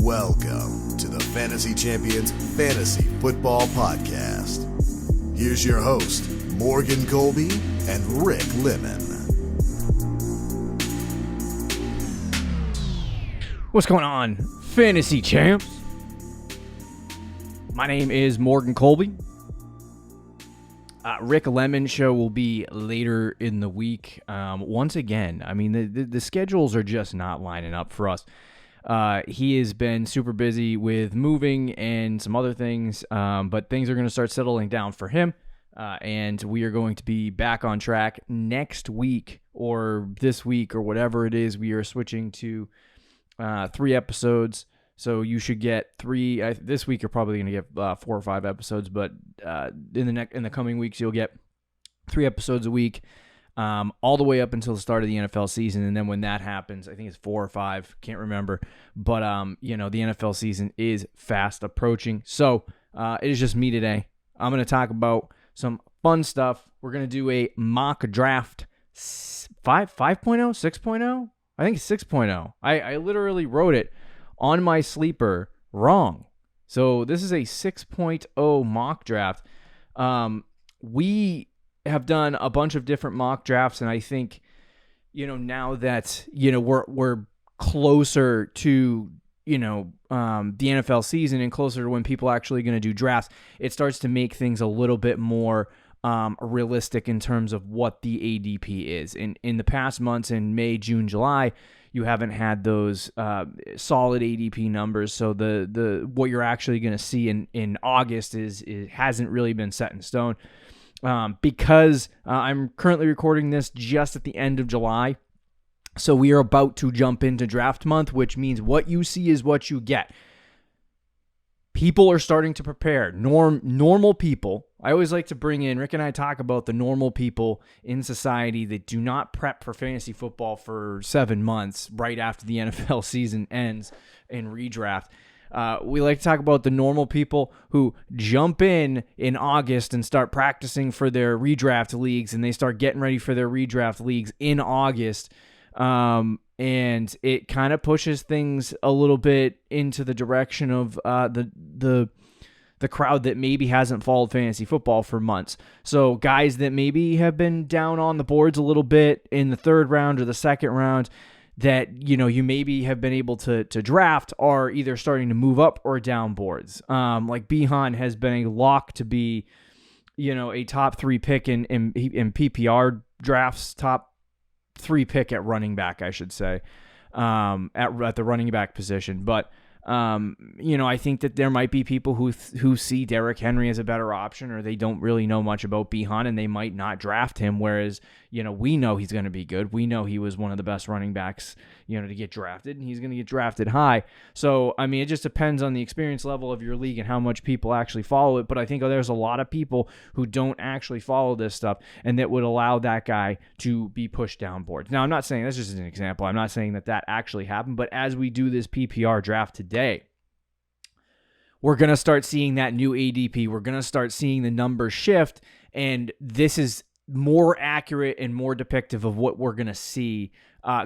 Welcome to the Fantasy Champions Fantasy Football Podcast. Here's your host, Morgan Colby and Rick Lemon. What's going on, Fantasy Champs? My name is Morgan Colby. Rick Lemon show will be later in the week. Once again, I mean, the schedules are just not lining up for us. He has been super busy with moving and some other things, but things are going to start settling down for him, and we are going to be back on track next week or this week or whatever it is. We are switching to 3 episodes, so you should get 3. This week you're probably going to get 4 or 5 episodes, but in the coming weeks you'll get 3 episodes a week. All the way up until the start of the NFL season, and then when that happens, I think it's 4 or 5, can't remember, but the NFL season is fast approaching, so it is just me today. I'm going to talk about some fun stuff. We're going to do a mock draft 5.0, 6.0? I think it's 6.0. I literally wrote it on my sleeper wrong, so this is a 6.0 mock draft. We have done a bunch of different mock drafts, and I think, now that, we're closer to, the NFL season and closer to when people are actually going to do drafts, it starts to make things a little bit more realistic in terms of what the ADP is. In the past months, in May, June, July, you haven't had those solid ADP numbers, so the what you're actually going to see in August it hasn't really been set in stone. Because I'm currently recording this just at the end of July, so we are about to jump into draft month, which means what you see is what you get. People are starting to prepare. Normal people. I always like to bring in, Rick and I talk about the normal people in society that do not prep for fantasy football for 7 months right after the NFL season ends in redraft. We like to talk about the normal people who jump in August and start practicing for their redraft leagues, and they start getting ready for their redraft leagues in August. And it kind of pushes things a little bit into the direction of the crowd that maybe hasn't followed fantasy football for months. So guys that maybe have been down on the boards a little bit in the 3rd round or the 2nd round, that you maybe have been able to draft, are either starting to move up or down boards. Like Bihan has been a lock to be, a top 3 pick in PPR drafts, top 3 pick at running back, I should say, at the running back position. But I think that there might be people who see Derrick Henry as a better option, or they don't really know much about Bihan and they might not draft him. Whereas, we know he's going to be good. We know he was one of the best running backs, to get drafted, and he's going to get drafted high. So, I mean, it just depends on the experience level of your league and how much people actually follow it. But I think there's a lot of people who don't actually follow this stuff, and that would allow that guy to be pushed down boards. Now, I'm not saying, that's just an example. I'm not saying that actually happened, but as we do this PPR draft today, we're going to start seeing that new ADP. We're going to start seeing the numbers shift, and this is more accurate and more depictive of what we're going to see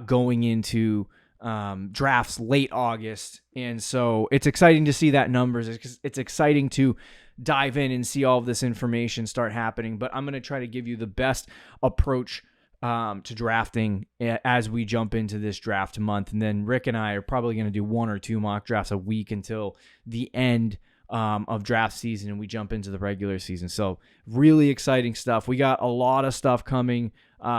going into drafts late August. And so it's exciting to see that numbers. It's exciting to dive in and see all of this information start happening. But I'm going to try to give you the best approach to drafting as we jump into this draft month. And then Rick and I are probably going to do 1 or 2 mock drafts a week until the end of draft season, and we jump into the regular season. So really exciting stuff. We got a lot of stuff coming,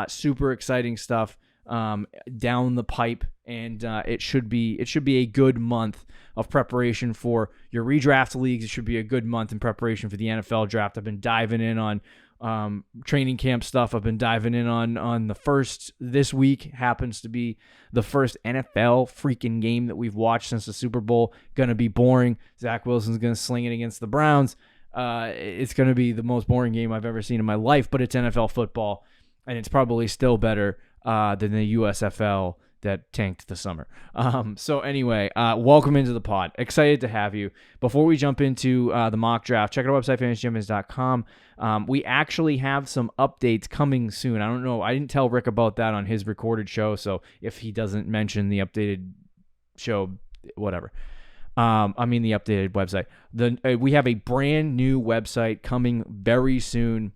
super exciting stuff down the pipe, and it should be a good month of preparation for your redraft leagues. It should be a good month in preparation for the NFL draft. I've been diving in on training camp stuff. I've been diving in on the first. This week happens to be the first NFL freaking game that we've watched since the Super Bowl. Gonna be boring. Zach Wilson's gonna sling it against the Browns. It's gonna be the most boring game I've ever seen in my life, but it's NFL football, and it's probably still better than the USFL that tanked the summer. So anyway, welcome into the pod. Excited to have you. Before we jump into the mock draft, check out our website, fantasychampions.com. We actually have some updates coming soon. I don't know. I didn't tell Rick about that on his recorded show, so if he doesn't mention the updated show, whatever. The updated website. We have a brand new website coming very soon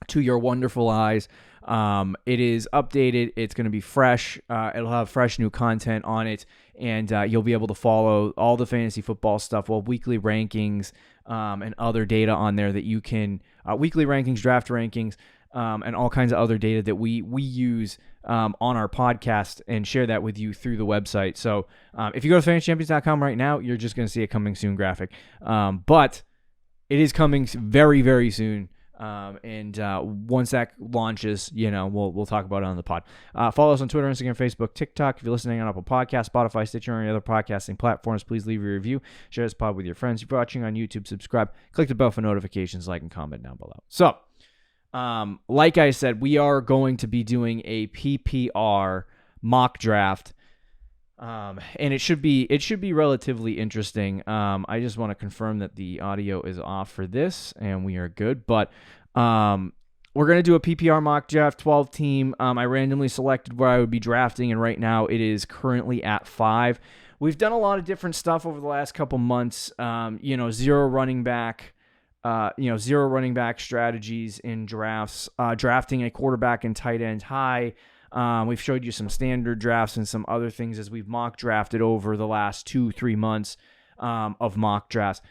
to your wonderful eyes. It is updated. It's going to be fresh. It'll have fresh new content on it, and you'll be able to follow all the fantasy football stuff, weekly rankings and other data on there that you can, weekly rankings, draft rankings, and all kinds of other data that we use on our podcast and share that with you through the website. So if you go to fantasychampions.com right now, you're just going to see a coming soon graphic. But it is coming very, very soon. Once that launches, we'll talk about it on the pod. Follow us on Twitter, Instagram, Facebook, TikTok. If you're listening on Apple Podcasts, Spotify, Stitcher, or any other podcasting platforms, please leave a review. Share this pod with your friends. If you're watching on YouTube, subscribe. Click the bell for notifications, like, and comment down below. So, like I said, we are going to be doing a PPR mock draft. And it should be relatively interesting. I just want to confirm that the audio is off for this and we are good, but we're going to do a PPR mock draft 12 team. I randomly selected where I would be drafting, and right now it is currently at 5. We've done a lot of different stuff over the last couple months. Zero running back strategies in drafts, drafting a quarterback and tight end high. We've showed you some standard drafts and some other things as we've mock drafted over the last 2-3 months of mock drafts.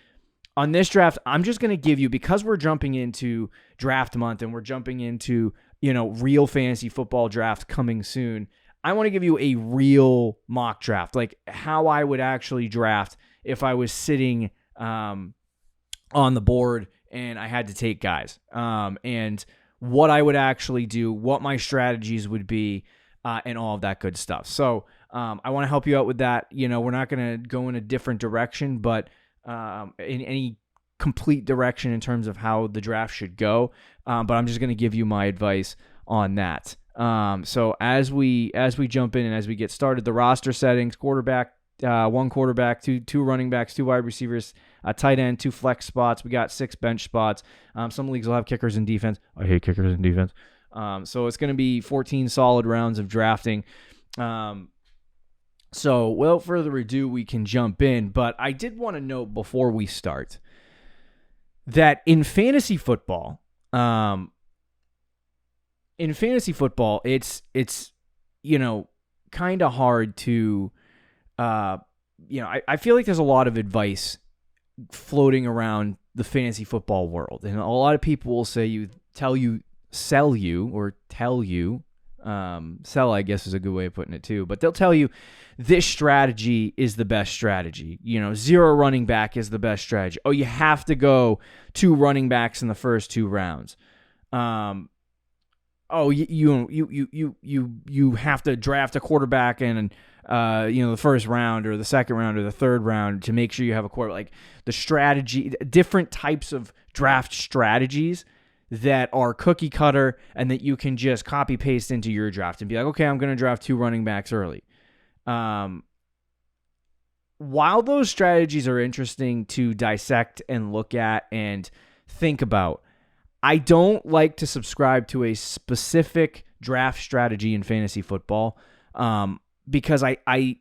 On this draft, I'm just going to give you, because we're jumping into draft month and we're jumping into, real fantasy football draft coming soon, I want to give you a real mock draft, like how I would actually draft if I was sitting on the board and I had to take guys. And what I would actually do, what my strategies would be, and all of that good stuff. So I want to help you out with that. We're not going to go in a different direction, but in any complete direction in terms of how the draft should go. But I'm just going to give you my advice on that. So as we jump in and as we get started, the roster settings: quarterback, 1 quarterback, two running backs, 2 wide receivers, a tight end, 2 flex spots. We got 6 bench spots. Some leagues will have kickers and defense. I hate kickers and defense. So it's going to be 14 solid rounds of drafting. So without further ado, we can jump in. But I did want to note before we start that in fantasy football, it's kind of hard to, I feel like there's a lot of advice floating around the fantasy football world, and a lot of people will sell you, sell, I guess is a good way of putting it too, but they'll tell you this strategy is the best strategy. Zero running back is the best strategy. Oh, you have to go 2 running backs in the first 2 rounds. You have to draft a quarterback in the first round or the second round or the third round to make sure you have a quarterback. Like the strategy, different types of draft strategies that are cookie cutter and that you can just copy paste into your draft and be like, okay, I'm going to draft 2 running backs early. While those strategies are interesting to dissect and look at and think about, I don't like to subscribe to a specific draft strategy in fantasy football, because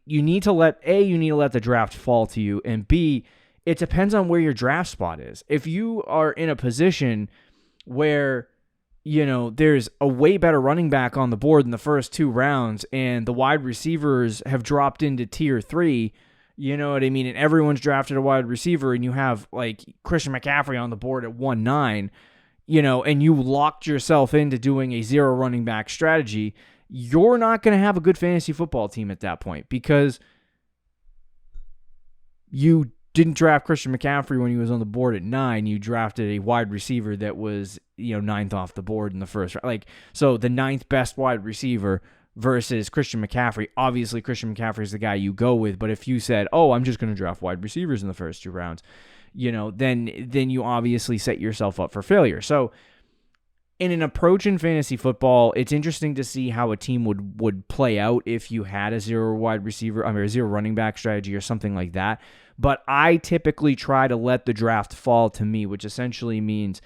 you need to let the draft fall to you, and B, it depends on where your draft spot is. If you are in a position where there's a way better running back on the board in the first 2 rounds, and the wide receivers have dropped into tier 3, you know what I mean? And everyone's drafted a wide receiver, and you have like Christian McCaffrey on the board at 1-9, and you locked yourself into doing a 0 running back strategy, you're not going to have a good fantasy football team at that point, because you didn't draft Christian McCaffrey when he was on the board at 9. You drafted a wide receiver that was, 9th off the board in the first round. Like, so the 9th best wide receiver versus Christian McCaffrey. Obviously, Christian McCaffrey is the guy you go with. But if you said, oh, I'm just going to draft wide receivers in the first 2 rounds, then you obviously set yourself up for failure. So in an approach in fantasy football, it's interesting to see how a team would play out if you had a 0 running back strategy or something like that. But I typically try to let the draft fall to me, which essentially means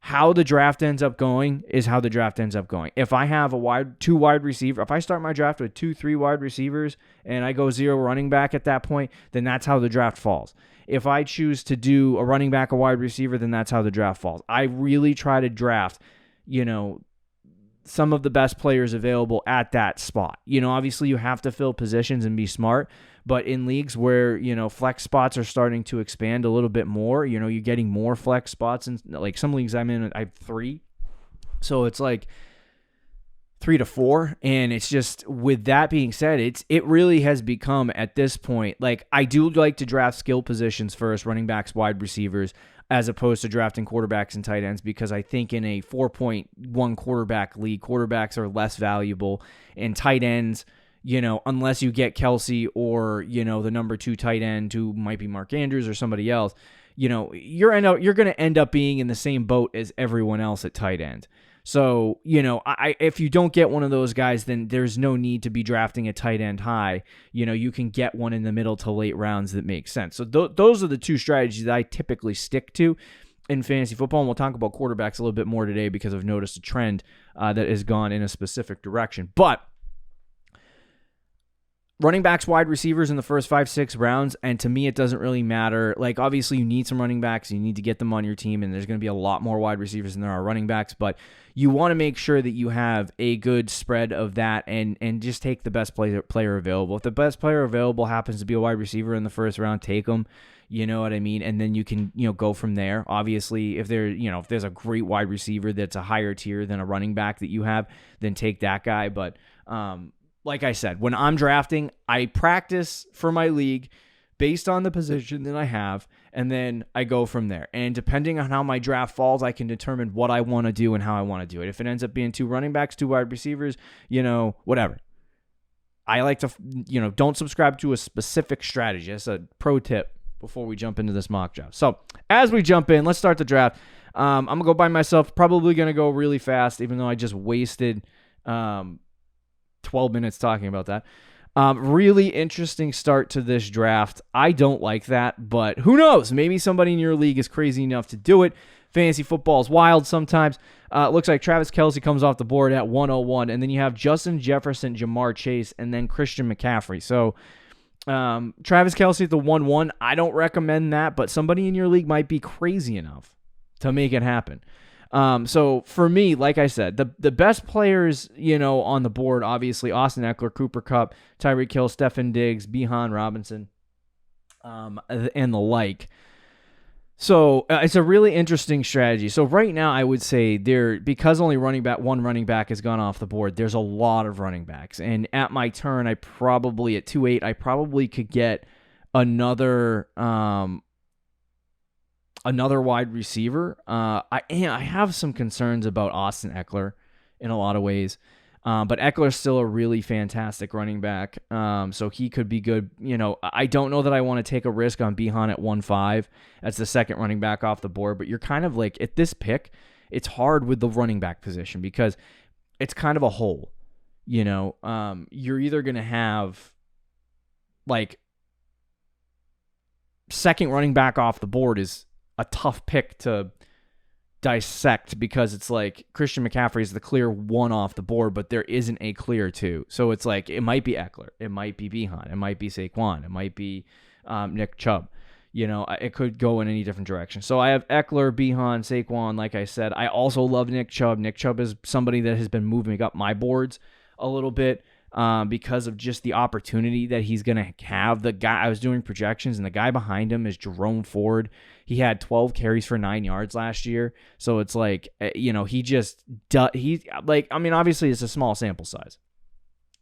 how the draft ends up going is how the draft ends up going. If I have two wide receiver, if I start my draft with 2-3 wide receivers and I go 0 running back at that point, then that's how the draft falls. If I choose to do a running back, a wide receiver, then that's how the draft falls. I really try to draft, some of the best players available at that spot. Obviously you have to fill positions and be smart, but in leagues where, flex spots are starting to expand a little bit more, you're getting more flex spots, and like some leagues I'm in, I have 3. So it's like 3 to 4. And it's just, with that being said, it really has become at this point, like, I do like to draft skill positions first, running backs, wide receivers, as opposed to drafting quarterbacks and tight ends, because I think in a 4.1 quarterback league, quarterbacks are less valuable, and tight ends, unless you get Kelsey or, the number 2 tight end who might be Mark Andrews or somebody else, you're going to end up being in the same boat as everyone else at tight end. So, if you don't get one of those guys, then there's no need to be drafting a tight end high. You can get one in the middle to late rounds that makes sense. So those are the 2 strategies that I typically stick to in fantasy football. And we'll talk about quarterbacks a little bit more today because I've noticed a trend that has gone in a specific direction. But running backs, wide receivers in the first 5-6 rounds, and to me, it doesn't really matter. Like, obviously, you need some running backs. You need to get them on your team, and there's going to be a lot more wide receivers than there are running backs, but you want to make sure that you have a good spread of that and just take the best player available. If the best player available happens to be a wide receiver in the first round, take them. You know what I mean? And then you can, go from there. Obviously, if there's a great wide receiver that's a higher tier than a running back that you have, then take that guy. But, like I said, when I'm drafting, I practice for my league based on the position that I have, and then I go from there. And depending on how my draft falls, I can determine what I want to do and how I want to do it. If it ends up being 2 running backs, 2 wide receivers, whatever. I like to, don't subscribe to a specific strategy. That's a pro tip before we jump into this mock draft. So as we jump in, let's start the draft. I'm going to go by myself, probably going to go really fast, even though I just wasted 12 minutes talking about that. Really interesting start to this draft. I don't like that, but who knows? Maybe somebody in your league is crazy enough to do it. Fantasy football is wild sometimes. It looks like Travis Kelce comes off the board at 101, and then you have Justin Jefferson, Jamar Chase, and then Christian McCaffrey. So Travis Kelce at the 1-1, I don't recommend that, but somebody in your league might be crazy enough to make it happen. So for me, like I said, the best players, on the board, obviously Austin Eckler, Cooper Kupp, Tyreek Hill, Stefon Diggs, Bijan Robinson, and the like. So it's a really interesting strategy. So right now, I would say because only one running back has gone off the board, there's a lot of running backs. And at my turn, at 2-8, I probably could get another wide receiver. I have some concerns about Austin Eckler in a lot of ways. But Eckler's still a really fantastic running back. So he could be good. I don't know that I want to take a risk on Bijan at 1-5. That's the second running back off the board. But you're kind of like, at this pick, it's hard with the running back position because it's kind of a hole. You're either going to have like second running back off the board is a tough pick to dissect because it's like Christian McCaffrey is the clear 1 off the board, but there isn't a clear 2. So it's like, it might be Eckler, it might be Bijan, it might be Saquon, it might be Nick Chubb. It could go in any different direction. So I have Eckler, Bijan, Saquon, like I said. I also love Nick Chubb. Nick Chubb is somebody that has been moving up my boards a little bit because of just the opportunity that he's going to have. The guy, I was doing projections, and the guy behind him is Jerome Ford. He had 12 carries for 9 yards last year. So it's like, obviously it's a small sample size,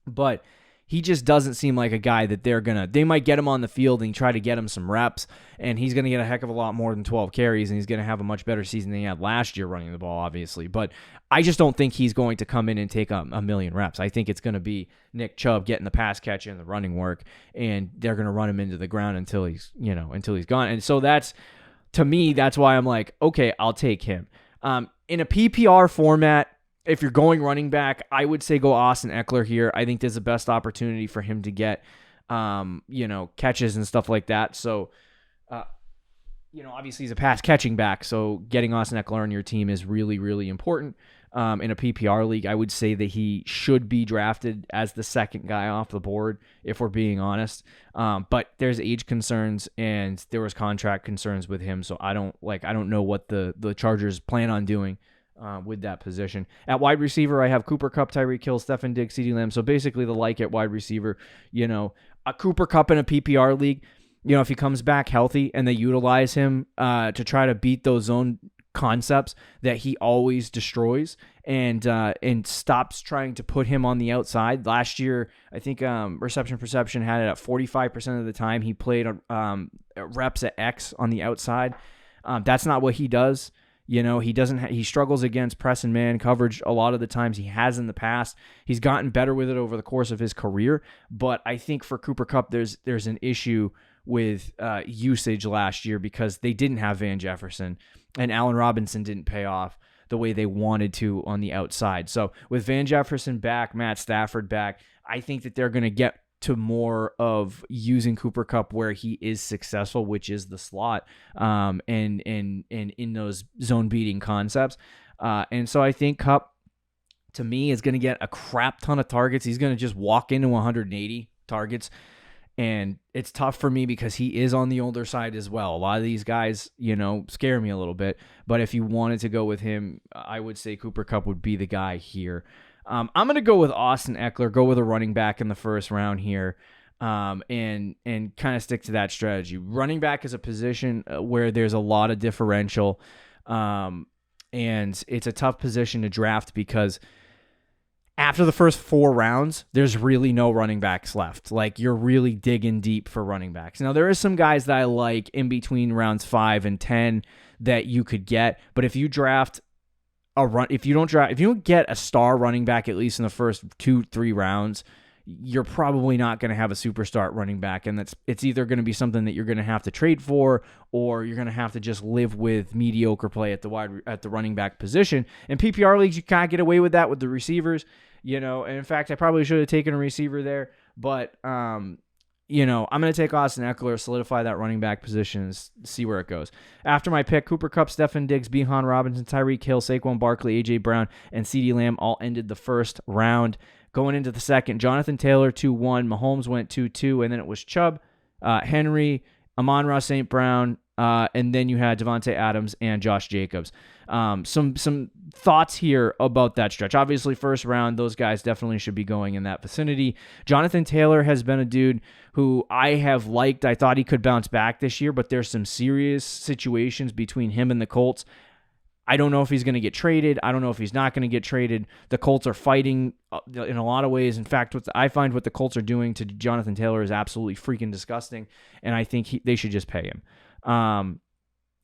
but he just doesn't seem like a guy that they might get him on the field and try to get him some reps, and he's going to get a heck of a lot more than 12 carries, and he's going to have a much better season than he had last year running the ball, obviously. But I just don't think he's going to come in and take a million reps. I think it's going to be Nick Chubb getting the pass catch and the running work, and they're going to run him into the ground until he's gone. And so to me, that's why I'm like, okay, I'll take him. In a PPR format, if you're going running back, I would say go Austin Eckler here. I think there's the best opportunity for him to get, catches and stuff like that. So obviously he's a pass catching back, so getting Austin Eckler on your team is really, really important. In a PPR league, I would say that he should be drafted as the second guy off the board, if we're being honest. But there's age concerns and there was contract concerns with him, so I don't know what the Chargers plan on doing with that position. At wide receiver, I have Cooper Kupp, Tyreek Hill, Stefon Diggs, CeeDee Lamb. So basically the like at wide receiver, a Cooper Kupp in a PPR league, if he comes back healthy and they utilize him to try to beat those zone concepts that he always destroys and stops trying to put him on the outside. Last year, I think reception perception had it at 45% of the time he played reps at X on the outside. That's not what he does. He struggles against press and man coverage a lot of the times. He has in the past. He's gotten better with it over the course of his career, but I think for Cooper Kupp, there's an issue with usage last year because they didn't have Van Jefferson and Allen Robinson didn't pay off the way they wanted to on the outside. So with Van Jefferson back, Matt Stafford back, I think that they're going to get to more of using Cooper Kupp where he is successful, which is the slot, and in those zone beating concepts. And so I think Kupp, to me, is going to get a crap ton of targets. He's going to just walk into 180 targets. And it's tough for me because he is on the older side as well. A lot of these guys, scare me a little bit. But if you wanted to go with him, I would say Cooper Kupp would be the guy here. I'm going to go with Austin Eckler, go with a running back in the first round here, and kind of stick to that strategy. Running back is a position where there's a lot of differential, and it's a tough position to draft because after the first 4 rounds, there's really no running backs left. Like, you're really digging deep for running backs. Now, there is some guys that I like in between rounds 5 and 10 that you could get, but if you don't get a star running back at least in the first 2-3 rounds, you're probably not going to have a superstar running back, and it's either going to be something that you're going to have to trade for, or you're going to have to just live with mediocre play at the running back position. In PPR leagues, you can't get away with that with the receivers, and in fact, I probably should have taken a receiver there, but I'm going to take Austin Eckler, solidify that running back position, and see where it goes. After my pick, Cooper Kupp, Stefon Diggs, Bijan Robinson, Tyreek Hill, Saquon Barkley, A.J. Brown, and CeeDee Lamb all ended the first round. Going into the second, Jonathan Taylor 2-1, Mahomes went 2-2, and then it was Chubb, Henry, Amon-Ra St. Brown, and then you had Devontae Adams and Josh Jacobs. Some thoughts here about that stretch. Obviously, first round, those guys definitely should be going in that vicinity. Jonathan Taylor has been a dude who I have liked. I thought he could bounce back this year, but there's some serious situations between him and the Colts. I don't know if he's going to get traded. I don't know if he's not going to get traded. The Colts are fighting in a lot of ways. In fact, I find what the Colts are doing to Jonathan Taylor is absolutely freaking disgusting, and I think they should just pay him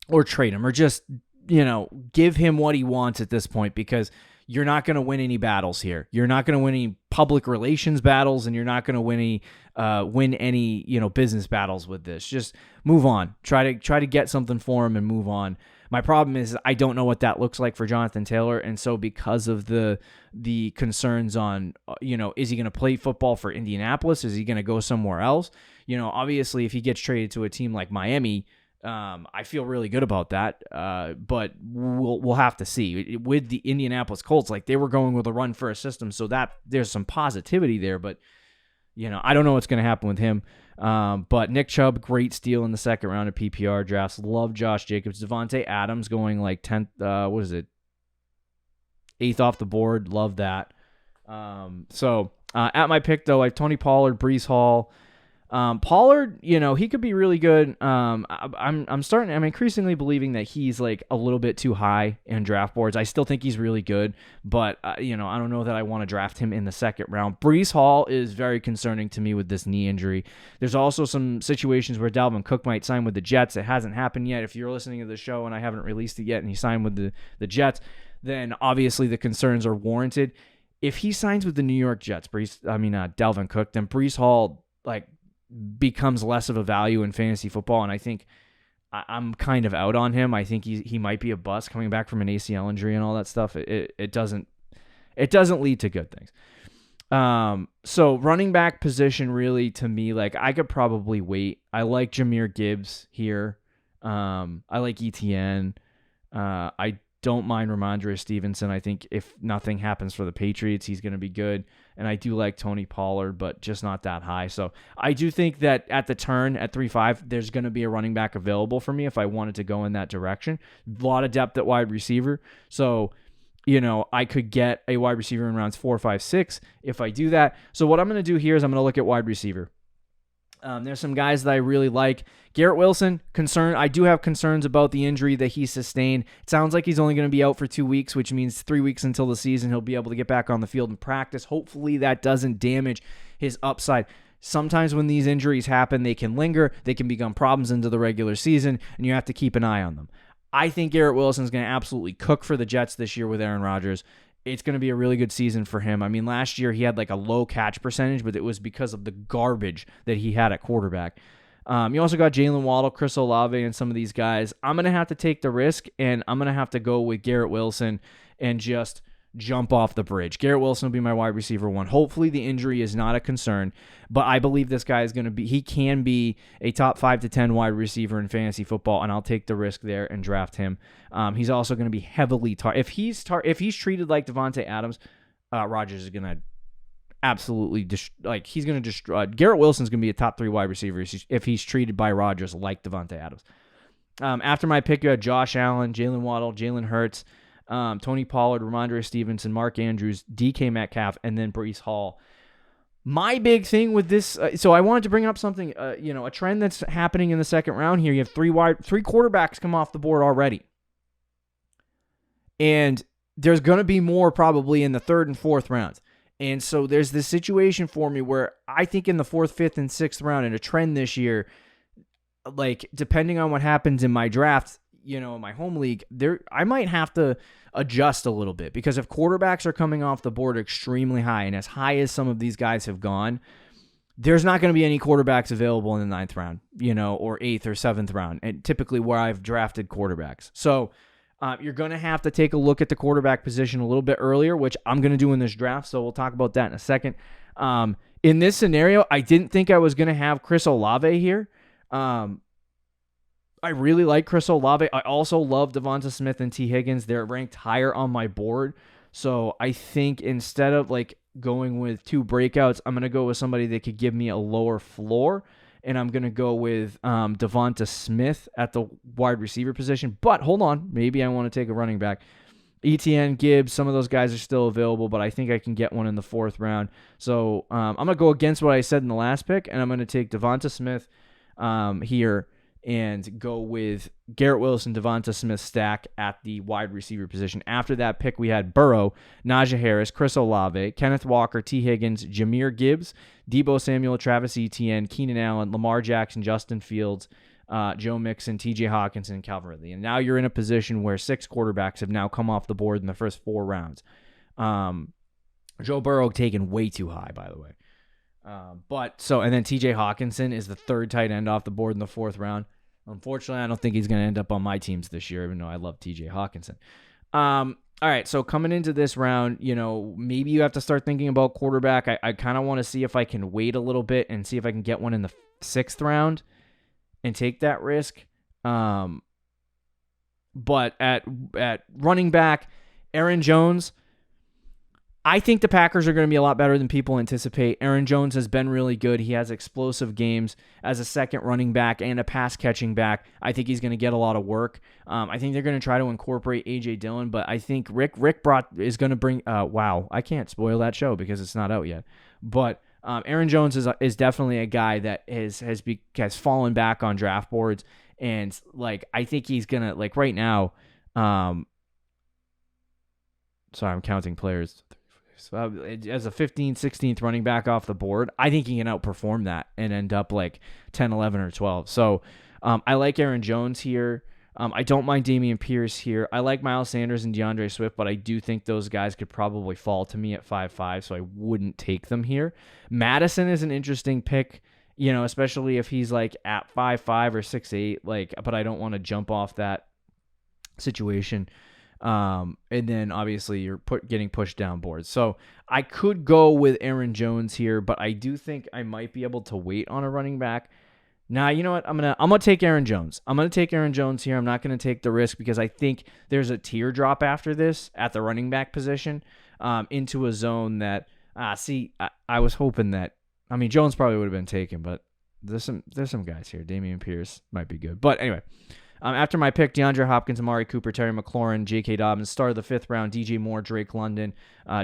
or trade him or just give him what he wants at this point, because you're not going to win any battles here. You're not going to win any public relations battles, and you're not going to win any business battles with this. Just move on. Try to get something for him and move on. My problem is I don't know what that looks like for Jonathan Taylor, and so because of the concerns on, is he going to play football for Indianapolis? Is he going to go somewhere else? Obviously, if he gets traded to a team like Miami, I feel really good about that, but we'll have to see. With the Indianapolis Colts, they were going with a run first system, so that there's some positivity there, but I don't know what's going to happen with him. But Nick Chubb, great steal in the second round of PPR drafts. Love Josh Jacobs. Devontae Adams going 10th, 8th off the board. Love that. So at my pick, though, I have Tony Pollard, Breece Hall. Pollard, he could be really good. I'm increasingly believing that he's a little bit too high in draft boards. I still think he's really good, but I don't know that I want to draft him in the second round. Breece Hall is very concerning to me with this knee injury. There's also some situations where Dalvin Cook might sign with the Jets. It hasn't happened yet. If you're listening to the show and I haven't released it yet and he signed with the Jets, then obviously the concerns are warranted. If he signs with the New York Jets, Dalvin Cook, then Breece Hall, becomes less of a value in fantasy football, and I think I'm kind of out on him. I think he might be a bust coming back from an ACL injury and all that stuff. It doesn't lead to good things. So running back position, really, to me, I could probably wait. I like Jahmyr Gibbs here. I like ETN. I don't mind Ramondre Stevenson. I think if nothing happens for the Patriots, he's going to be good. And I do like Tony Pollard, but just not that high. So I do think that at the turn at 3-5, there's going to be a running back available for me if I wanted to go in that direction. A lot of depth at wide receiver. So, I could get a wide receiver in rounds 4, 5, 6 if I do that. So what I'm going to do here is I'm going to look at wide receiver. There's some guys that I really like. Garrett Wilson, I do have concerns about the injury that he sustained. It sounds like he's only going to be out for 2 weeks, which means 3 weeks until the season. He'll be able to get back on the field and practice. Hopefully that doesn't damage his upside. Sometimes when these injuries happen, they can linger. They can become problems into the regular season, and you have to keep an eye on them. I think Garrett Wilson is going to absolutely cook for the Jets this year with Aaron Rodgers. It's going to be a really good season for him. I mean, last year he had like a low catch percentage, but it was because of the garbage that he had at quarterback. You also got Jalen Waddle, Chris Olave, and some of these guys. I'm going to have to take the risk, and I'm going to have to go with Garrett Wilson and just jump off the bridge. Garrett Wilson will be my wide receiver 1. Hopefully the injury is not a concern, but I believe this guy is going to be, he can be a top 5 to 10 wide receiver in fantasy football, and I'll take the risk there and draft him. He's also going to be heavily if he's treated like Devontae Adams, Rodgers is going to absolutely he's going to destroy. Garrett Wilson's going to be a top 3 wide receiver if he's treated by Rodgers like Devontae Adams. After my pick, you had Josh Allen, Jalen Waddle, Jalen Hurts, Tony Pollard, Ramondre Stevenson, Mark Andrews, DK Metcalf, and then Breece Hall. My big thing with this, so I wanted to bring up something, a trend that's happening in the second round here. You have three quarterbacks come off the board already. And there's going to be more probably in the 3rd and 4th rounds. And so there's this situation for me where I think in the 4th, 5th, and 6th round, in a trend this year, like depending on what happens in my draft, in my home league, I might have to adjust a little bit, because if quarterbacks are coming off the board extremely high, and as high as some of these guys have gone, there's not going to be any quarterbacks available in the 9th round, or 8th or 7th round, and typically where I've drafted quarterbacks. So you're going to have to take a look at the quarterback position a little bit earlier, which I'm going to do in this draft, so we'll talk about that in a second. In this scenario, I didn't think I was going to have Chris Olave here. I really like Chris Olave. I also love Devonta Smith and T. Higgins. They're ranked higher on my board. So I think instead of going with 2 breakouts, I'm going to go with somebody that could give me a lower floor. And I'm going to go with Devonta Smith at the wide receiver position. But hold on. Maybe I want to take a running back. ETN, Gibbs, some of those guys are still available, but I think I can get one in the 4th round. So I'm going to go against what I said in the last pick, and I'm going to take Devonta Smith here and go with Garrett Wilson, Devonta Smith stack at the wide receiver position. After that pick, we had Burrow, Najee Harris, Chris Olave, Kenneth Walker, T. Higgins, Jahmyr Gibbs, Deebo Samuel, Travis Etienne, Keenan Allen, Lamar Jackson, Justin Fields, Joe Mixon, T.J. Hawkinson, and Calvin Ridley. And now you're in a position where 6 quarterbacks have now come off the board in the first 4 rounds. Joe Burrow taken way too high, by the way. And then T.J. Hawkinson is the 3rd tight end off the board in the 4th round. Unfortunately, I don't think he's going to end up on my teams this year, even though I love T.J. Hawkinson. All right, so coming into this round, maybe you have to start thinking about quarterback. I kind of want to see if I can wait a little bit and see if I can get one in the 6th round and take that risk. But at running back, Aaron Jones, I think the Packers are going to be a lot better than people anticipate. Aaron Jones has been really good. He has explosive games as a second running back and a pass-catching back. I think he's going to get a lot of work. I think they're going to try to incorporate A.J. Dillon, but I think Rick is going to bring... wow, I can't spoil that show because it's not out yet. But Aaron Jones is definitely a guy that has fallen back on draft boards, and I think he's going to... right now... sorry, I'm counting players. So as a 15th, 16th running back off the board, I think he can outperform that and end up 10, 11, or 12. So I like Aaron Jones here. I don't mind Dameon Pierce here. I like Miles Sanders and DeAndre Swift, but I do think those guys could probably fall to me at 5'5", so I wouldn't take them here. Madison is an interesting pick, especially if he's at 5'5" or 6'8", but I don't want to jump off that situation. And then obviously you're getting pushed down boards. So I could go with Aaron Jones here, but I do think I might be able to wait on a running back Nah, you know what? I'm gonna take Aaron Jones. I'm gonna take Aaron Jones here. I'm not gonna take the risk because I think there's a teardrop after this at the running back position, into a zone that I was hoping that Jones probably would have been taken, but there's some guys here. Dameon Pierce might be good, but anyway. After my pick, DeAndre Hopkins, Amari Cooper, Terry McLaurin, J.K. Dobbins, start of the 5th round, DJ Moore, Drake London,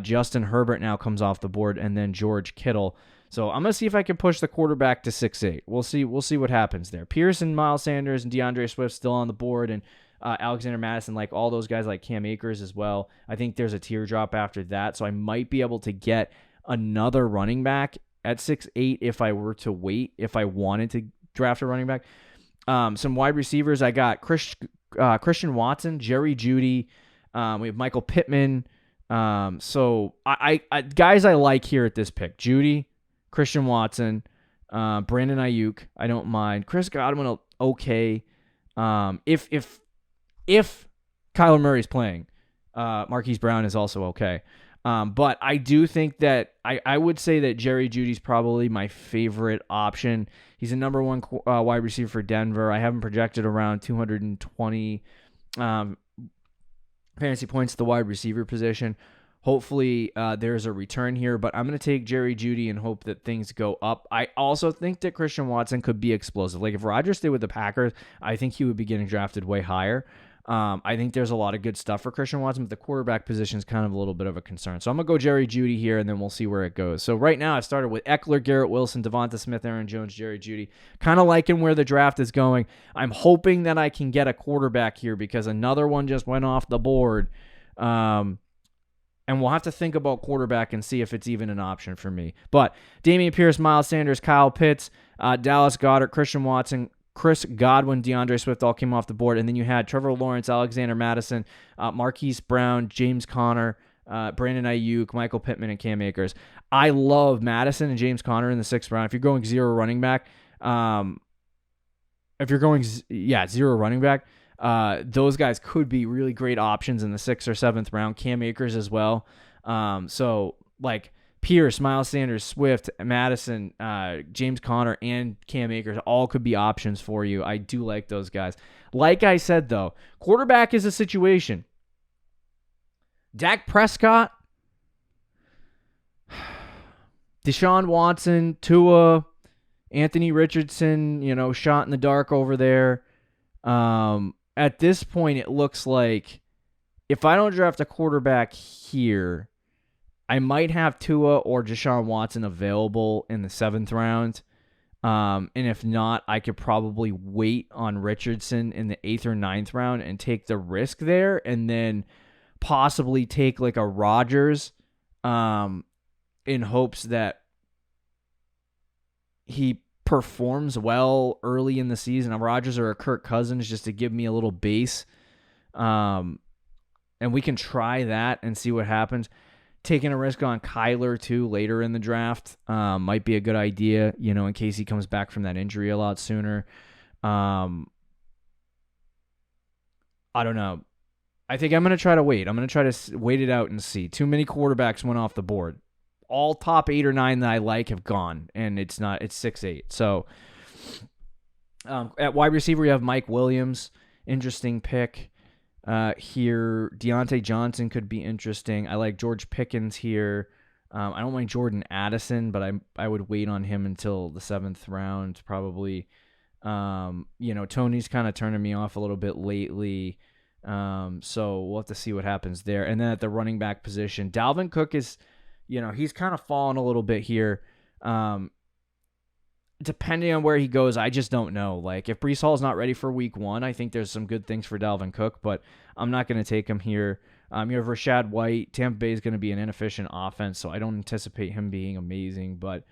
Justin Herbert now comes off the board, and then George Kittle. So I'm going to see if I can push the quarterback to 6'8". We'll see what happens there. Pearson, Miles Sanders, and DeAndre Swift still on the board, and Alexander Madison, like all those guys like Cam Akers as well. I think there's a teardrop after that, so I might be able to get another running back at 6'8" if I were to wait, if I wanted to draft a running back. Some wide receivers, I got Christian Watson, Jerry Jeudy. We have Michael Pittman. So I guys I like here at this pick: Jeudy, Christian Watson, Brandon Ayuk. I don't mind. Chris Godwin, okay. If Kyler Murray's playing, Marquise Brown is also okay. But I do think that I would say that Jerry Jeudy's probably my favorite option. He's a number 1 wide receiver for Denver. I have him projected around 220 fantasy points at the wide receiver position. Hopefully there's a return here, but I'm going to take Jerry Jeudy and hope that things go up. I also think that Christian Watson could be explosive. Like if Rodgers stayed with the Packers, I think he would be getting drafted way higher. I think there's a lot of good stuff for Christian Watson, but the quarterback position is kind of a little bit of a concern. So I'm going to go Jerry Jeudy here, and then we'll see where it goes. So right now I started with Eckler, Garrett Wilson, Devonta Smith, Aaron Jones, Jerry Jeudy. Kind of liking where the draft is going. I'm hoping that I can get a quarterback here because another one just went off the board. And we'll have to think about quarterback and see if it's even an option for me. But Dameon Pierce, Miles Sanders, Kyle Pitts, Dallas Goedert, Christian Watson, Chris Godwin, DeAndre Swift all came off the board. And then you had Trevor Lawrence, Alexander Madison, Marquise Brown, James Conner, Brandon Ayuk, Michael Pittman, and Cam Akers. I love Madison and James Conner in the 6th round. If you're going zero running back, those guys could be really great options in the 6th or 7th round. Cam Akers as well. So like Pierce, Miles Sanders, Swift, Madison, James Conner, and Cam Akers all could be options for you. I do like those guys. Like I said, though, quarterback is a situation. Dak Prescott, Deshaun Watson, Tua, Anthony Richardson, shot in the dark over there. At this point, it looks like if I don't draft a quarterback here, I might have Tua or Deshaun Watson available in the 7th round. And if not, I could probably wait on Richardson in the 8th or 9th round and take the risk there and then possibly take like a Rodgers in hopes that he performs well early in the season. A Rodgers or a Kirk Cousins just to give me a little base. And we can try that and see what happens. Taking a risk on Kyler, too, later in the draft might be a good idea, in case he comes back from that injury a lot sooner. I don't know. I think I'm going to try to wait. I'm going to try to wait it out and see. Too many quarterbacks went off the board. All top 8 or 9 that I like have gone, and it's 6'8". So at wide receiver, we have Mike Williams. Interesting pick. Here, Deontay Johnson could be interesting. I like George Pickens here. I don't mind Jordan Addison, but I would wait on him until the 7th round probably. Tony's kind of turning me off a little bit lately. So we'll have to see what happens there. And then at the running back position, Dalvin Cook is, he's kind of fallen a little bit here. Depending on where he goes, I just don't know. Like, if Breece Hall's not ready for week 1, I think there's some good things for Dalvin Cook, but I'm not going to take him here. You have Rashad White. Tampa Bay is going to be an inefficient offense, so I don't anticipate him being amazing. But,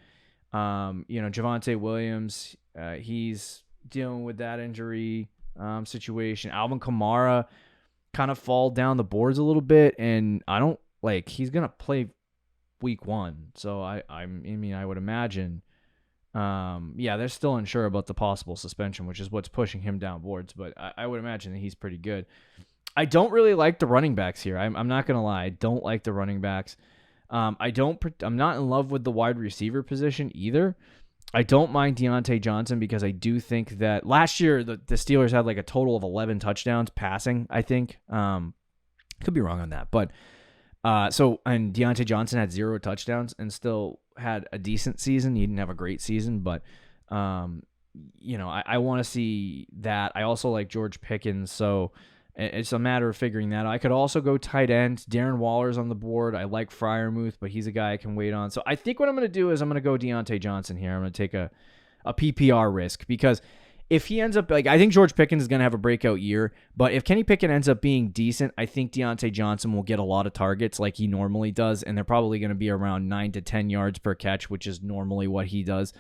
Javonte Williams, he's dealing with that injury situation. Alvin Kamara kind of fall down the boards a little bit, and he's going to play week 1. So, I would imagine... they're still unsure about the possible suspension, which is what's pushing him down boards, but I would imagine that he's pretty good. I don't really like the running backs here. I'm not going to lie. I don't like the running backs. I'm not in love with the wide receiver position either. I don't mind Deontay Johnson because I do think that last year the Steelers had like a total of 11 touchdowns passing, I think. Could be wrong on that. But and Deontay Johnson had 0 touchdowns and still had a decent season. He didn't have a great season, but I want to see that. I also like George Pickens, so it's a matter of figuring that out. I could also go tight end. Darren Waller's on the board. I like Freiermuth, but he's a guy I can wait on. So I think what I'm going to do is I'm going to go Deontay Johnson here. I'm going to take a PPR risk because if he ends up, I think George Pickens is going to have a breakout year, but if Kenny Pickett ends up being decent, I think Deontay Johnson will get a lot of targets like he normally does, and they're probably going to be around 9 to 10 yards per catch, which is normally what he does.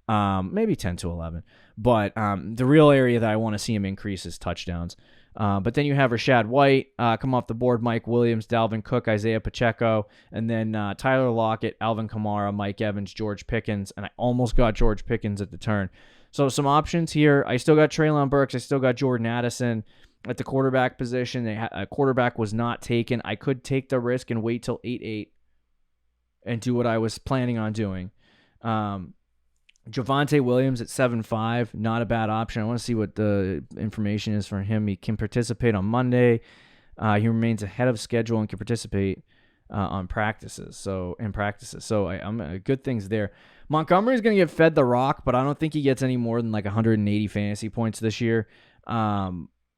Maybe 10 to 11. But the real area that I want to see him increase is touchdowns. But then you have Rashad White come off the board, Mike Williams, Dalvin Cook, Isaiah Pacheco, and then Tyler Lockett, Alvin Kamara, Mike Evans, George Pickens, and I almost got George Pickens at the turn. So some options here. I still got Treylon Burks. I still got Jordan Addison at the quarterback position. A quarterback was not taken. I could take the risk and wait till 8-8 and do what I was planning on doing. Javonte Williams at 7.5, not a bad option. I want to see what the information is for him. He can participate on Monday. He remains ahead of schedule and can participate on practices. So I'm good things there. Montgomery's going to get fed the rock, but I don't think he gets any more than like 180 fantasy points this year.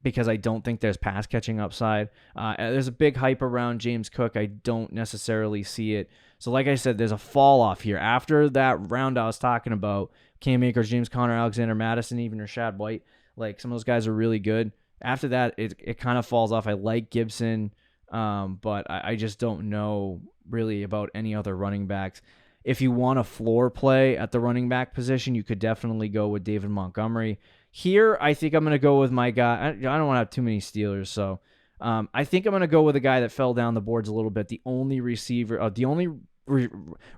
Because I don't think there's pass catching upside. There's a big hype around James Cook. I don't necessarily see it. So like I said, there's a fall off here. After that round I was talking about, Cam Akers, James Conner, Alexander Madison, even Rashad White, like some of those guys are really good. After that, it kind of falls off. I like Gibson, but I just don't know really about any other running backs. If you want a floor play at the running back position, you could definitely go with David Montgomery. Here, I think I'm going to go with my guy. I don't want to have too many Steelers, so I think I'm going to go with a guy that fell down the boards a little bit. The only receiver, the only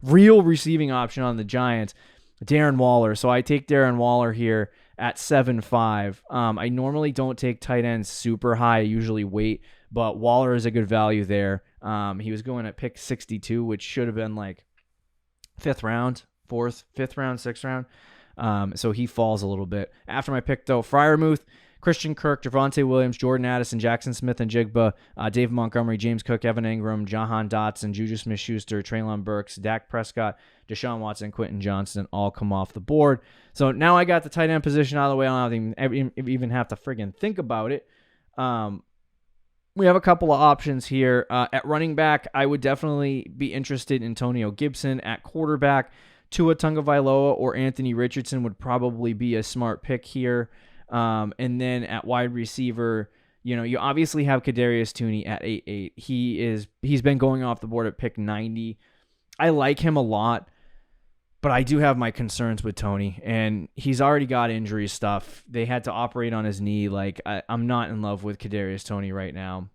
real receiving option on the Giants, Darren Waller. So I take Darren Waller here at 7.5. I normally don't take tight ends super high. I usually wait, but Waller is a good value there. He was going at pick 62, which should have been like 5th round, 5th round, 6th round. So he falls a little bit. After my pick, though, Freiermuth, Christian Kirk, Javonte Williams, Jordan Addison, Jackson Smith and Jigba, Dave Montgomery, James Cook, Evan Ingram, Jahan Dotson, Juju Smith-Schuster, Treylon Burks, Dak Prescott, Deshaun Watson, Quentin Johnston all come off the board. So now I got the tight end position out of the way. I don't even have to friggin' think about it. We have a couple of options here. At running back, I would definitely be interested in Antonio Gibson. At quarterback, Tua Tagovailoa or Anthony Richardson would probably be a smart pick here. And then at wide receiver, you obviously have Kadarius Toney at 8.8. He's been going off the board at pick 90. I like him a lot, but I do have my concerns with Toney, and he's already got injury stuff. They had to operate on his knee. I'm not in love with Kadarius Toney right now.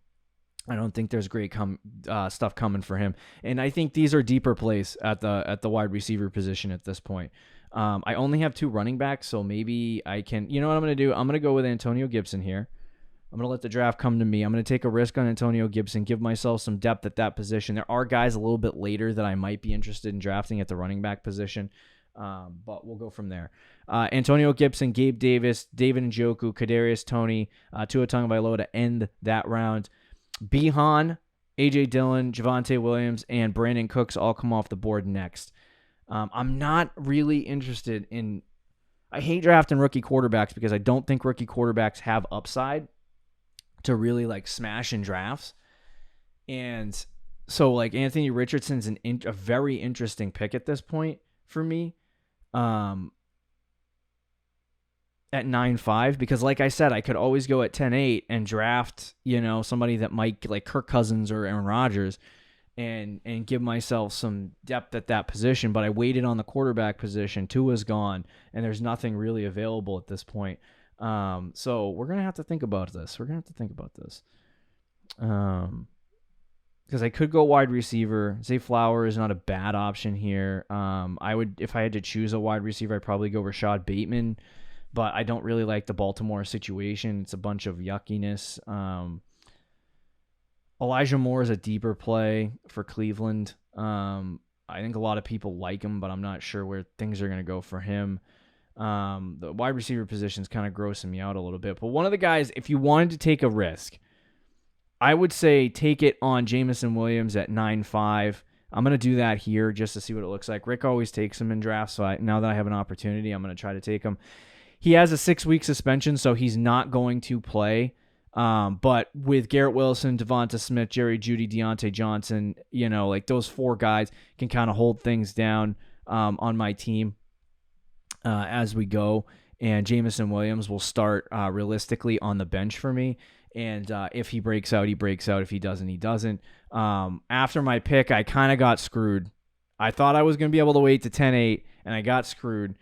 I don't think there's great stuff coming for him, and I think these are deeper plays at the wide receiver position at this point. I only have 2 running backs, so maybe I can. You know what I'm going to do? I'm going to go with Antonio Gibson here. I'm going to let the draft come to me. I'm going to take a risk on Antonio Gibson, give myself some depth at that position. There are guys a little bit later that I might be interested in drafting at the running back position, but we'll go from there. Antonio Gibson, Gabe Davis, David Njoku, Kadarius Toney, Tua Tagovailoa to end that round. Bihan, A.J. Dillon, Javonte Williams, and Brandon Cooks all come off the board next. I'm not really interested in... I hate drafting rookie quarterbacks because I don't think rookie quarterbacks have upside to really smash in drafts. And so Anthony Richardson's a very interesting pick at this point for me. At 9.5, because like I said, I could always go at 10.8 and draft, somebody that might like Kirk Cousins or Aaron Rodgers and give myself some depth at that position. But I waited on the quarterback position. Tua's gone, and there's nothing really available at this point. So we're going to have to think about this. Because I could go wide receiver. Zay Flowers is not a bad option here. If I had to choose a wide receiver, I'd probably go Rashad Bateman. But I don't really like the Baltimore situation. It's a bunch of yuckiness. Elijah Moore is a deeper play for Cleveland. I think a lot of people like him, but I'm not sure where things are going to go for him. The wide receiver position is kind of grossing me out a little bit. But one of the guys, if you wanted to take a risk, I would say take it on Jamison Williams at 9.5. I'm going to do that here just to see what it looks like. Rick always takes him in drafts, so now that I have an opportunity, I'm going to try to take him. He has a 6-week suspension, so he's not going to play. But with Garrett Wilson, Devonta Smith, Jerry Jeudy, Deontay Johnson, like those 4 guys can kind of hold things down on my team as we go. And Jamison Williams will start realistically on the bench for me. And if he breaks out, he breaks out. If he doesn't, he doesn't. After my pick, I kind of got screwed. I thought I was going to be able to wait to 10-8, and I got screwed.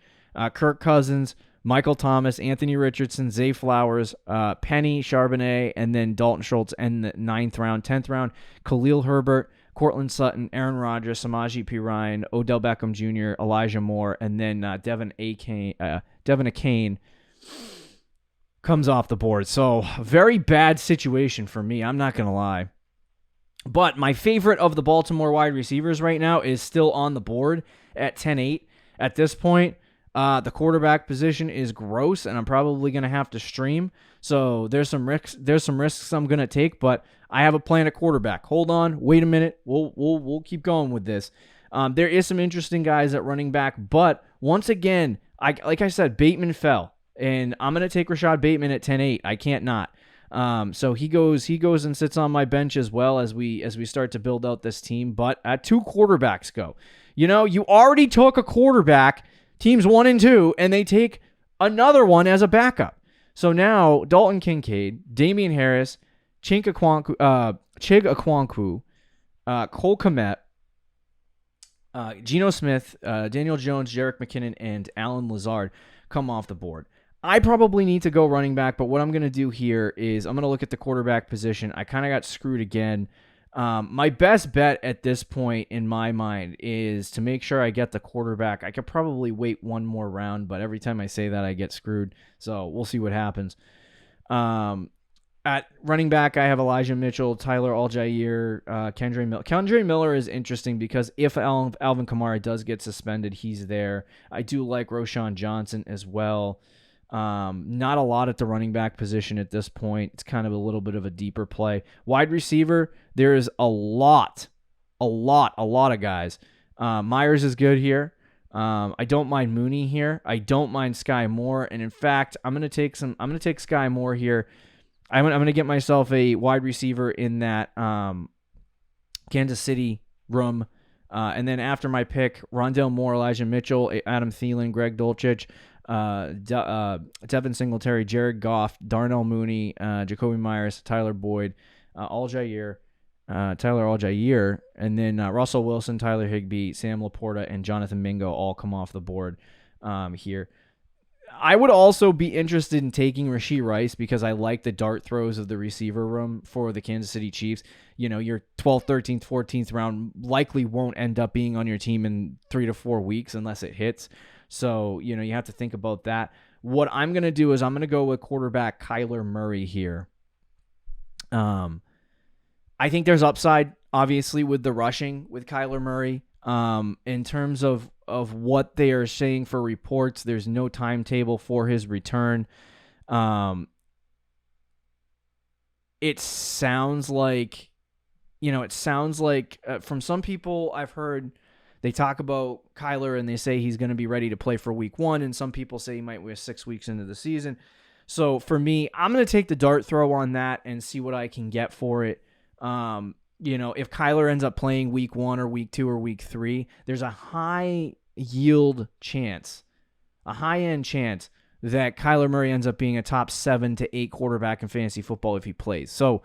Kirk Cousins, Michael Thomas, Anthony Richardson, Zay Flowers, Penny, Charbonnet, and then Dalton Schultz in the 9th round. 10th round, Khalil Herbert, Cortland Sutton, Aaron Rodgers, Samaje Perine, Odell Beckham Jr., Elijah Moore, and then Devin Akane comes off the board. So very bad situation for me. I'm not going to lie. But my favorite of the Baltimore wide receivers right now is still on the board at 10-8. At this point, the quarterback position is gross, and I'm probably going to have to stream. So there's some risks I'm going to take, but I have a plan at quarterback. Hold on, wait a minute. We'll keep going with this. There is some interesting guys at running back, but once again, like I said, Bateman fell, and I'm going to take Rashad Bateman at 10-8. I can't not. So he goes and sits on my bench as well as we start to build out this team. But at 2 quarterbacks go. You already took a quarterback, teams 1 and 2, and they take another one as a backup. So now Dalton Kincaid, Damian Harris, Chig Okonkwo, Cole Kmet, Geno Smith, Daniel Jones, Jerick McKinnon, and Alan Lazard come off the board. I probably need to go running back, but what I'm going to do here is I'm going to look at the quarterback position. I kind of got screwed again. My best bet at this point in my mind is to make sure I get the quarterback. I could probably wait one more round, but every time I say that, I get screwed. So we'll see what happens. At running back, I have Elijah Mitchell, Tyler Algier, Kendre Miller. Kendre Miller is interesting because if Alvin Kamara does get suspended, he's there. I do like Roschon Johnson as well. Not a lot at the running back position at this point. It's kind of a little bit of a deeper play. Wide receiver, there is a lot of guys. Myers is good here. I don't mind Mooney here. I don't mind Sky Moore. And in fact, I'm going to take Sky Moore here. I'm going to get myself a wide receiver in that, Kansas City room. And then after my pick, Rondale Moore, Elijah Mitchell, Adam Thielen, Greg Dulcich, Devin Singletary, Jared Goff, Darnell Mooney, Jacoby Myers, Tyler Boyd, Tyler Algier, and then Russell Wilson, Tyler Higbee, Sam Laporta, and Jonathan Mingo all come off the board here. I would also be interested in taking Rashee Rice because I like the dart throws of the receiver room for the Kansas City Chiefs. Your 12th, 13th, 14th round likely won't end up being on your team in 3 to 4 weeks unless it hits. So, you have to think about that. What I'm going to do is I'm going to go with quarterback Kyler Murray here. I think there's upside, obviously, with the rushing with Kyler Murray. In terms of what they are saying for reports, there's no timetable for his return. It sounds like, from some people I've heard, they talk about Kyler and they say he's going to be ready to play for week 1, and some people say he might be 6 weeks into the season. So for me, I'm going to take the dart throw on that and see what I can get for it. If Kyler ends up playing week 1 or week 2 or week 3, there's a high-end chance that Kyler Murray ends up being a top 7 to 8 quarterback in fantasy football if he plays. So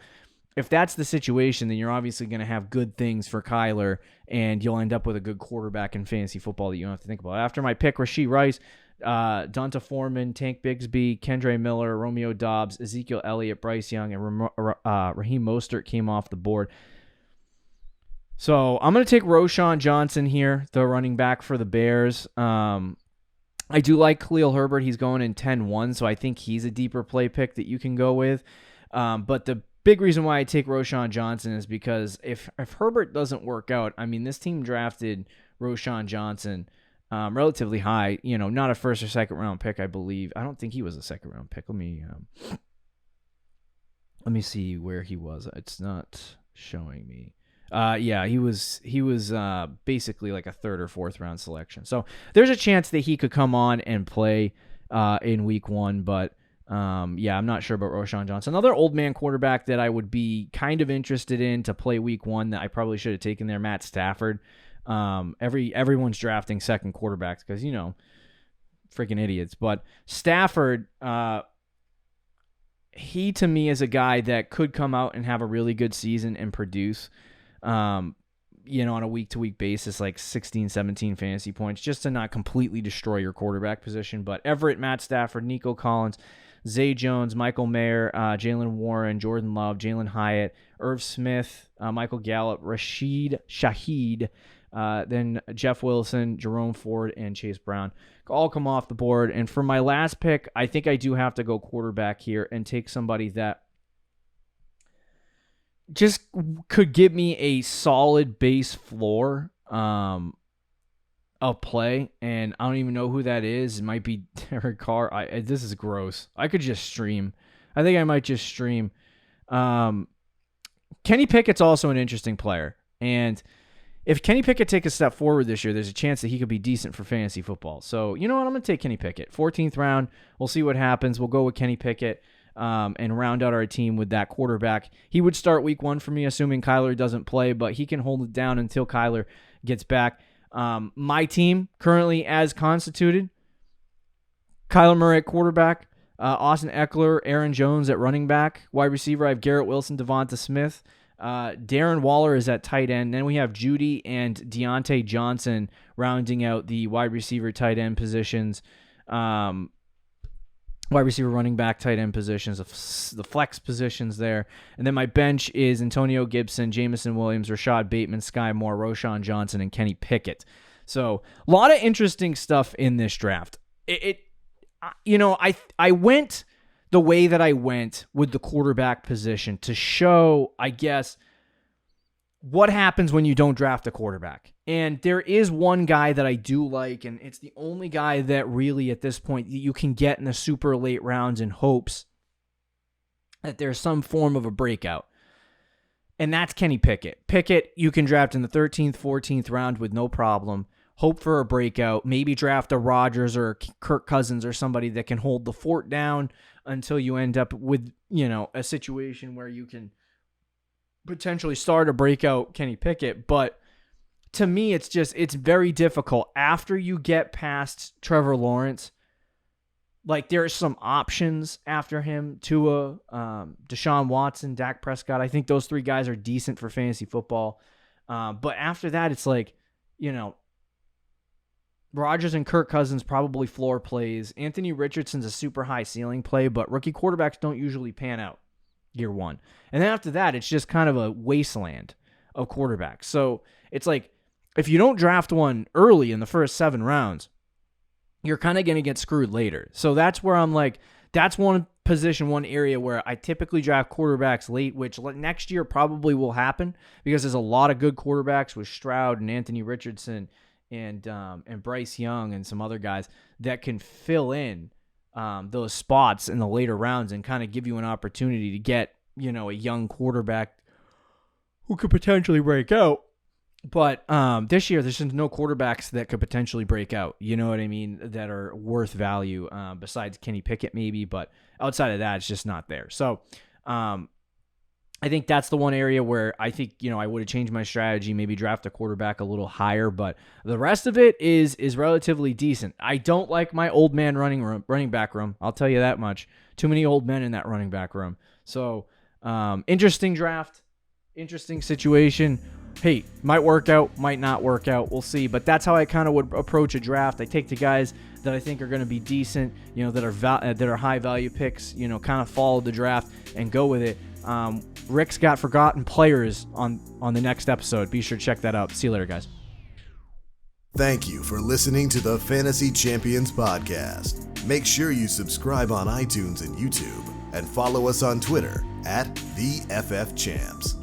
if that's the situation, then you're obviously going to have good things for Kyler, and you'll end up with a good quarterback in fantasy football that you don't have to think about. After my pick, Rashee Rice, Donta Foreman, Tank Bigsby, Kendre Miller, Romeo Doubs, Ezekiel Elliott, Bryce Young, and Raheem Mostert came off the board. So I'm going to take Roschon Johnson here, the running back for the Bears. I do like Khalil Herbert. He's going in 10-1, so I think he's a deeper play pick that you can go with. But the big reason why I take Roschon Johnson is because if Herbert doesn't work out, this team drafted Roschon Johnson, relatively high, not a first or second round pick, I believe. I don't think he was a second round pick. Let me see where he was. It's not showing me. Yeah, he was basically like a third or fourth round selection. So there's a chance that he could come on and play in week 1, but yeah, I'm not sure about Roschon Johnson. Another old man quarterback that I would be kind of interested in to play week 1 that I probably should have taken there, Matt Stafford. Everyone's drafting second quarterbacks because, freaking idiots. But Stafford, he to me is a guy that could come out and have a really good season and produce, on a week-to-week basis, like 16, 17 fantasy points, just to not completely destroy your quarterback position. But Everett, Matt Stafford, Nico Collins, Zay Jones, Michael Mayer, Jalen Warren, Jordan Love, Jalen Hyatt, Irv Smith, Michael Gallup, Rashid Shaheed, then Jeff Wilson, Jerome Ford, and Chase Brown all come off the board. And for my last pick, I think I do have to go quarterback here and take somebody that just could give me a solid base floor of play. And I don't even know who that is. It might be Derek Carr. This is gross. I could just stream. I think I might just stream. Kenny Pickett's also an interesting player. And if Kenny Pickett takes a step forward this year, there's a chance that he could be decent for fantasy football. So, you know what? I'm going to take Kenny Pickett. 14th round. We'll see what happens. We'll go with Kenny Pickett and round out our team with that quarterback. He would start week 1 for me, assuming Kyler doesn't play, but he can hold it down until Kyler gets back. My team currently as constituted, Kyler Murray at quarterback, Austin Eckler, Aaron Jones at running back, wide receiver, I have Garrett Wilson, Devonta Smith, Darren Waller is at tight end. Then we have Judy and Deontay Johnson rounding out the wide receiver, tight end positions, wide receiver, running back, tight end positions, the flex positions there. And then my bench is Antonio Gibson, Jamison Williams, Rashad Bateman, Sky Moore, Roschon Johnson, and Kenny Pickett. So a lot of interesting stuff in this draft. I went the way that I went with the quarterback position to show, I guess, what happens when you don't draft a quarterback. And there is one guy that I do like, and it's the only guy that really at this point you can get in the super late rounds in hopes that there's some form of a breakout. And that's Kenny Pickett. Pickett, you can draft in the 13th, 14th round with no problem. Hope for a breakout. Maybe draft a Rodgers or Kirk Cousins or somebody that can hold the fort down until you end up with, a situation where you can potentially start a breakout Kenny Pickett. But to me, it's very difficult. After you get past Trevor Lawrence, like there are some options after him, Tua, Deshaun Watson, Dak Prescott. I think those 3 guys are decent for fantasy football. But after that, it's like, Rodgers and Kirk Cousins probably floor plays. Anthony Richardson's a super high ceiling play, but rookie quarterbacks don't usually pan out year 1. And then after that, it's just kind of a wasteland of quarterbacks. So it's like, if you don't draft one early in the first 7 rounds, you're kind of going to get screwed later. So that's where I'm like, that's one position, one area where I typically draft quarterbacks late, which next year probably will happen because there's a lot of good quarterbacks with Stroud and Anthony Richardson and Bryce Young and some other guys that can fill in those spots in the later rounds and kind of give you an opportunity to get, a young quarterback who could potentially break out. But this year, there's just no quarterbacks that could potentially break out, you know what I mean, that are worth value besides Kenny Pickett maybe. But outside of that, it's just not there. So I think that's the one area where I think, I would have changed my strategy, maybe draft a quarterback a little higher, but the rest of it is relatively decent. I don't like my old man running back room. I'll tell you that much. Too many old men in that running back room. So, interesting draft, interesting situation. Hey, might work out, might not work out. We'll see. But that's how I kind of would approach a draft. I take the guys that I think are going to be decent, that are high value picks, kind of follow the draft and go with it. Rick's got forgotten players on the next episode. Be sure to check that out. See you later, guys. Thank you for listening to the Fantasy Champions Podcast. Make sure you subscribe on iTunes and YouTube and follow us on Twitter @TheFFChamps.